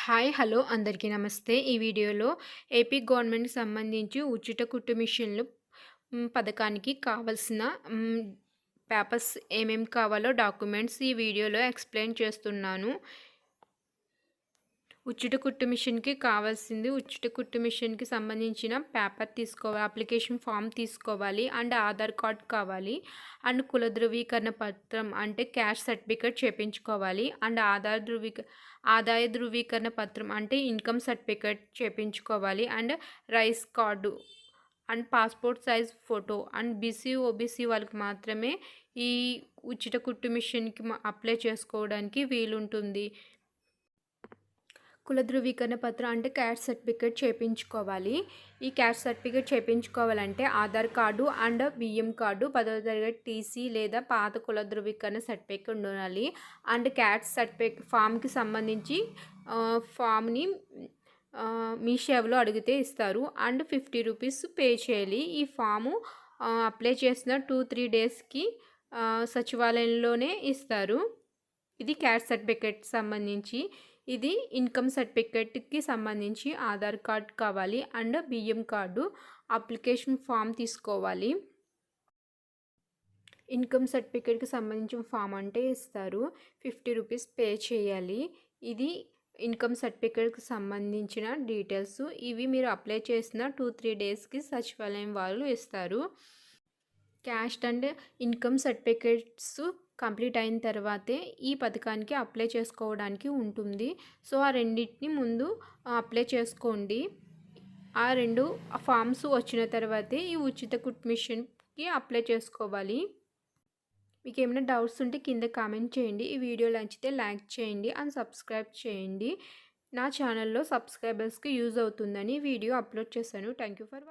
Hi hello అందరికీ నమస్తే. ఈ వీడియోలో ఏపీ గవర్నమెంట్‌కి సంబంధించి ఉచిత కుట్టు మిషన్లు పథకానికి కావాల్సిన పేపర్స్ ఏమేమి కావాలో డాక్యుమెంట్స్ ఈ వీడియోలో ఎక్స్‌ప్లెయిన్ చేస్తున్నాను. ఉచిత కుట్టు మిషన్‌కి కావాల్సింది ఉచిత కుట్టు మిషన్‌కి సంబంధించిన పేపర్ తీసుకోవాలి. అప్లికేషన్ ఫామ్ తీసుకోవాలి. అండ్ ఆధార్ కార్డ్ కావాలి. అండ్ కుల ధృవీకరణ పత్రం అంటే క్యాస్ట్ సర్టిఫికేట్ చేపించుకోవాలి. అండ్ ఆదాయ ధృవీకరణ పత్రం అంటే ఇన్కమ్ సర్టిఫికేట్ చేపించుకోవాలి. And rice card and passport size photo and BC, OBC వాళ్ళకి మాత్రమే ఈ ఉచిత కుట్టు మిషన్‌కి అప్లై చేసుకోవడానికి వీలుంటుంది. కుల ధృవీకరణ పత్రం అంటే క్యాస్ట్ సర్టిఫికేట్ చేపించుకోవాలి. ఈ క్యాస్ట్ సర్టిఫికేట్ చేపించుకోవాలంటే ఆధార్ కార్డు అండ్ బియ్యం కార్డు, 10వ తరగతి టీసీ లేదా పాత కుల ధృవీకరణ సర్టిఫికేట్ ఉండాలి. అండ్ క్యాస్ట్ సర్టిఫికేట్ ఫామ్‌కి సంబంధించి ఫామ్‌ని మీ సేవలో అడిగితే ఇస్తారు. అండ్ 50 రూపీస్ పే చేయాలి. ఈ ఫాము అప్లై చేసిన 2-3 డేస్‌కి సచివాలయంలోనే ఇస్తారు. ఇది క్యాస్ట్ సర్టిఫికేట్ సంబంధించి. ఇది ఇన్కమ్ సర్టిఫికేట్‌కి సంబంధించి ఆధార్ కార్డ్ కావాలి. అండ్ బియ్యం కార్డు, అప్లికేషన్ ఫామ్ తీసుకోవాలి. ఇన్కమ్ సర్టిఫికేట్‌కి సంబంధించిన ఫామ్ అంటే ఇస్తారు. 50 రూపీస్ పే చేయాలి. ఇది ఇన్కమ్ సర్టిఫికేట్‌కి సంబంధించిన డీటెయిల్స్. ఇవి మీరు అప్లై చేసిన 2-3 డేస్‌కి సచివాలయం వాళ్ళు ఇస్తారు. Caste and income certificates complete అయిన తర్వాతే ఈ పథకానికి అప్లై చేసుకోవడానికి ఉంటుంది. సో ఆ రెండింటిని ముందు అప్లై చేసుకోండి. ఆ ఫామ్స్ వచ్చిన తర్వాతే ఈ ఉచిత కుట్టు మిషన్‌కి అప్లై చేసుకోవాలి. మీకు ఏమైనా డౌట్స్ ఉంటే కింద కామెంట్ చేయండి. ఈ వీడియో నచ్చితే లైక్ చేయండి అండ్ సబ్స్క్రైబ్ చేయండి. నా ఛానల్లో సబ్స్క్రైబర్స్‌కి యూజ్ అవుతుందని వీడియో అప్లోడ్ చేశాను. Thank you for watching.